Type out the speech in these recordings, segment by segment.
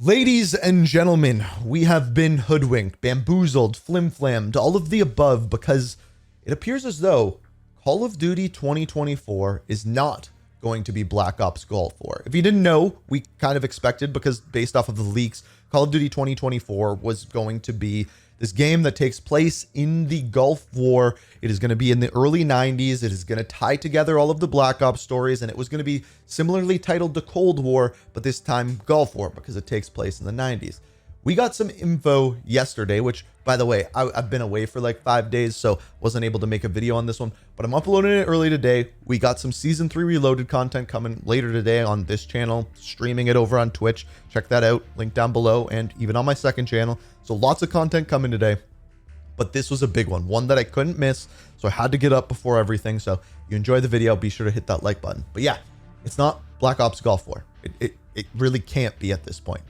Ladies and gentlemen, we have been hoodwinked, bamboozled, flim-flammed, all of the above, because it appears as though Call of Duty 2024 is not going to be Black Ops Gulf War. If you didn't know, we kind of expected, because based off of the leaks, Call of Duty 2024 was going to be this game that takes place in the Gulf War. It is going to be in the early 90s. It is going to tie together all of the Black Ops stories, and it was going to be similarly titled the Cold War, but this time Gulf War, because it takes place in the 90s. We got some info yesterday, which, by the way, I've been away for like 5 days, so wasn't able to make a video on this one, but I'm uploading it early today. We got some Season 3 Reloaded content coming later today on this channel, streaming it over on Twitch. Check that out, link down below, and even on my second channel. So lots of content coming today, but this was a big one that I couldn't miss, so I had to get up before everything. So if you enjoy the video, be sure to hit that like button. But yeah, it's not Black Ops Gulf War. It really can't be at this point.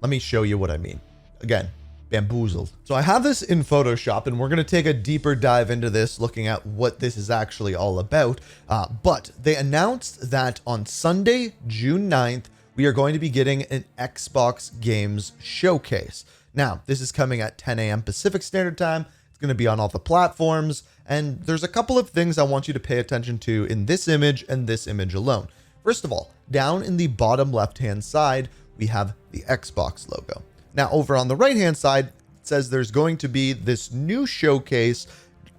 Let me show you what I mean. Again, bamboozled. So I have this in Photoshop, and we're going to take a deeper dive into this, looking at what this is actually all about. But they announced that on Sunday, June 9th, we are going to be getting an Xbox Games Showcase. Now, this is coming at 10 a.m. Pacific Standard Time. It's going to be on all the platforms, and there's a couple of things I want you to pay attention to in this image and this image alone. First of all, down in the bottom left-hand side, we have the Xbox logo. Now, over on the right-hand side, it says there's going to be this new showcase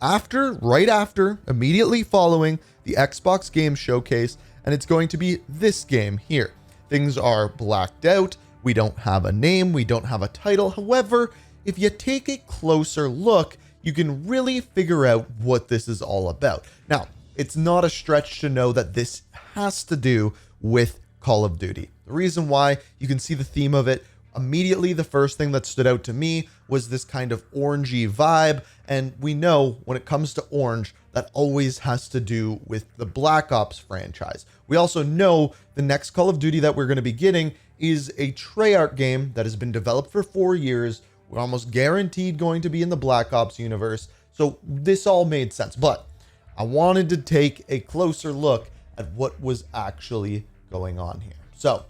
right after, immediately following the Xbox Game Showcase, and it's going to be this game here. Things are blacked out. We don't have a name. We don't have a title. However, if you take a closer look, you can really figure out what this is all about. Now, it's not a stretch to know that this has to do with Call of Duty. The reason why, you can see the theme of it. Immediately, the first thing that stood out to me was this kind of orangey vibe. And we know when it comes to orange, that always has to do with the Black Ops franchise. We also know the next Call of Duty that we're going to be getting is a Treyarch game that has been developed for 4 years. We're almost guaranteed going to be in the Black Ops universe. So this all made sense. But I wanted to take a closer look at what was actually going on here. So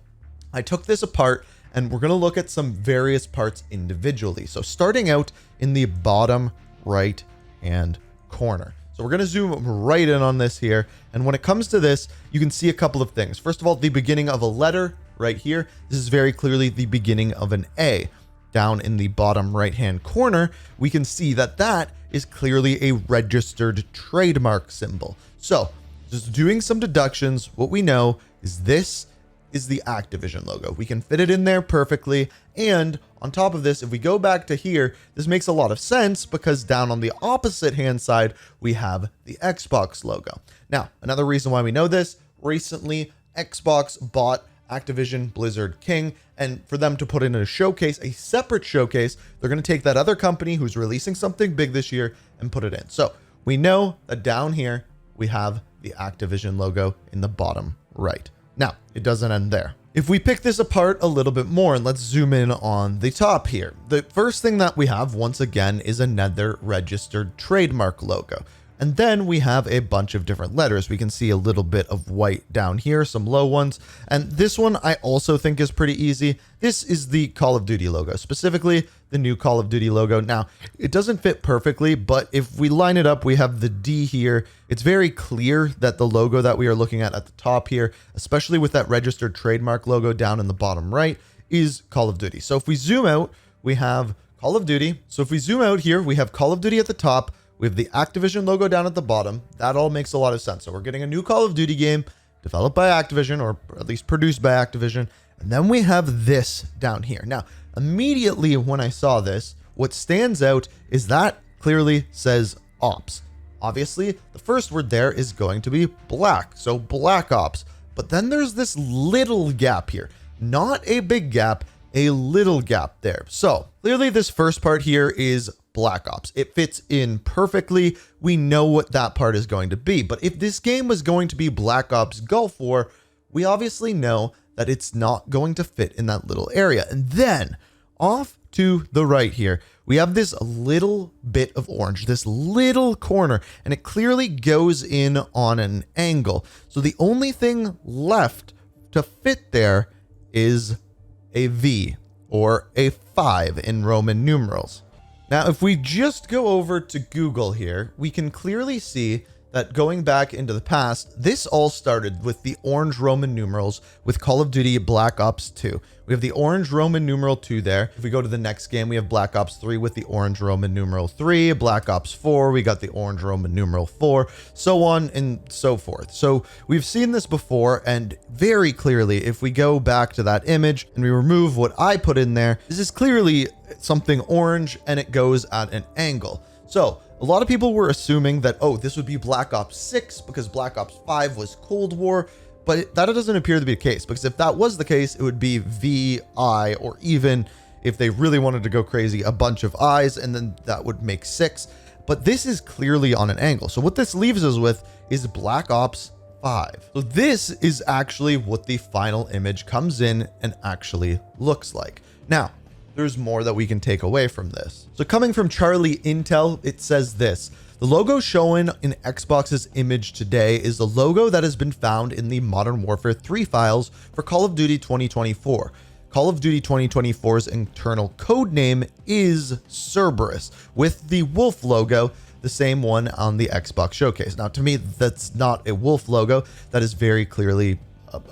I took this apart, and we're going to look at some various parts individually. So starting out in the bottom right hand corner. So we're going to zoom right in on this here. And when it comes to this, you can see a couple of things. First of all, the beginning of a letter right here. This is very clearly the beginning of an A. Down in the bottom right hand corner, we can see that that is clearly a registered trademark symbol. So just doing some deductions, what we know is this is the Activision logo. We can fit it in there perfectly. And on top of this, if we go back to here, this makes a lot of sense because down on the opposite hand side, we have the Xbox logo. Now, another reason why we know this, recently Xbox bought Activision Blizzard King, and for them to put in a showcase, a separate showcase, they're going to take that other company who's releasing something big this year and put it in. So we know that down here, we have the Activision logo in the bottom right. Now, it doesn't end there. If we pick this apart a little bit more, and let's zoom in on the top here. The first thing that we have, once again, is another registered trademark logo. And then we have a bunch of different letters. We can see a little bit of white down here, some low ones. And this one I also think is pretty easy. This is the Call of Duty logo, specifically the new Call of Duty logo. Now, it doesn't fit perfectly, but if we line it up, we have the D here. It's very clear that the logo that we are looking at the top here, especially with that registered trademark logo down in the bottom right, is Call of Duty. So if we zoom out, we have Call of Duty. So if we zoom out here, we have Call of Duty at the top. We have the Activision logo down at the bottom. That all makes a lot of sense. So we're getting a new Call of Duty game developed by Activision, or at least produced by Activision. And then we have this down here. Now, immediately when I saw this, what stands out is that clearly says Ops. Obviously, the first word there is going to be black. So Black Ops. But then there's this little gap here. Not a big gap, a little gap there. So clearly this first part here is Black Ops. It fits in perfectly. We know what that part is going to be. But if this game was going to be Black Ops Gulf War, we obviously know that it's not going to fit in that little area. And then off to the right here, we have this little bit of orange, this little corner, and it clearly goes in on an angle. So the only thing left to fit there is a V or a 5 in Roman numerals. Now, if we just go over to Google here, we can clearly see that going back into the past, this all started with the orange Roman numerals with Call of Duty Black Ops 2. We have the orange Roman numeral 2 there. If we go to the next game, we have Black Ops 3 with the orange Roman numeral 3, Black Ops 4, we got the orange Roman numeral 4, so on and so forth. So we've seen this before, and very clearly, if we go back to that image and we remove what I put in there, this is clearly something orange and it goes at an angle. So a lot of people were assuming that, oh, this would be Black Ops 6 because Black Ops 5 was Cold War, but that doesn't appear to be the case, because if that was the case, it would be VI, or even if they really wanted to go crazy, a bunch of I's, and then that would make 6. But this is clearly on an angle. So what this leaves us with is Black Ops 5. So this is actually what the final image comes in and actually looks like. Now, there's more that we can take away from this. So coming from Charlie Intel, it says this: the logo shown in Xbox's image today is the logo that has been found in the Modern Warfare 3 files for Call of Duty 2024. Call of Duty 2024's internal code name is Cerberus, with the wolf logo, the same one on the Xbox showcase. Now, to me, that's not a wolf logo. That is very clearly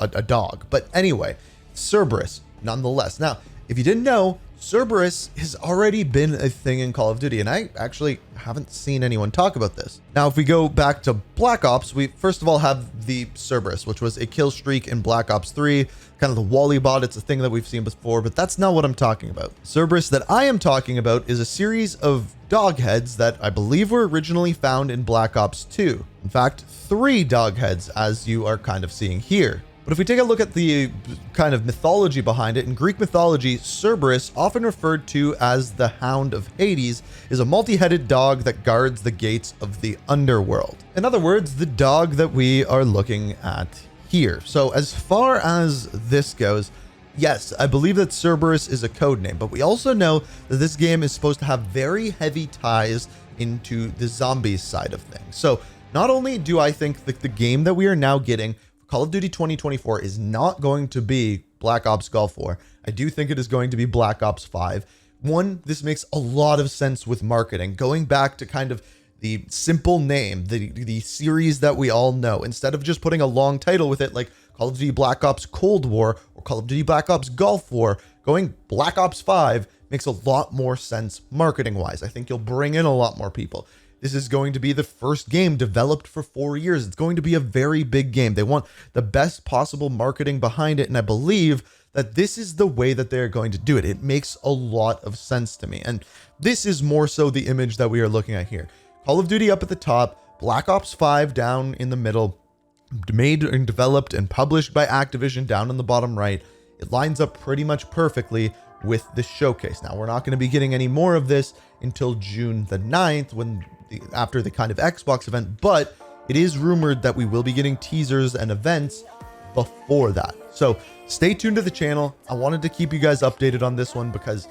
a dog. But anyway, Cerberus, nonetheless. Now, if you didn't know, Cerberus has already been a thing in Call of Duty, and I actually haven't seen anyone talk about this. Now, if we go back to Black Ops, we first of all have the Cerberus, which was a kill streak in Black Ops 3, kind of the Wally bot. It's a thing that we've seen before, but that's not what I'm talking about. Cerberus that I am talking about is a series of dog heads that I believe were originally found in Black Ops 2. In fact, 3 dog heads, as you are kind of seeing here. But if we take a look at the kind of mythology behind it, in Greek mythology, Cerberus, often referred to as the Hound of Hades, is a multi-headed dog that guards the gates of the underworld. In other words, the dog that we are looking at here. So as far as this goes, yes, I believe that Cerberus is a code name, but we also know that this game is supposed to have very heavy ties into the zombies side of things. So not only do I think that the game that we are now getting, Call of Duty 2024, is not going to be Black Ops Gulf War. I do think it is going to be Black Ops 5. One, this makes a lot of sense with marketing. Going back to kind of the simple name, the series that we all know, instead of just putting a long title with it like Call of Duty Black Ops Cold War or Call of Duty Black Ops Gulf War, going Black Ops 5 makes a lot more sense marketing-wise. I think you'll bring in a lot more people. This is going to be the first game developed for 4 years. It's going to be a very big game. They want the best possible marketing behind it, and I believe that this is the way that they're going to do it. It makes a lot of sense to me, and this is more so the image that we are looking at here. Call of Duty up at the top, Black Ops 5 down in the middle, made and developed and published by Activision down in the bottom right. It lines up pretty much perfectly with the showcase. Now, we're not going to be getting any more of this until June the 9th, after the kind of Xbox event, but it is rumored that we will be getting teasers and events before that. So stay tuned to the channel. I wanted to keep you guys updated on this one because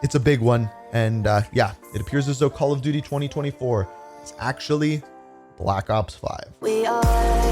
it's a big one. And yeah, it appears as though Call of Duty 2024 is actually Black Ops 5.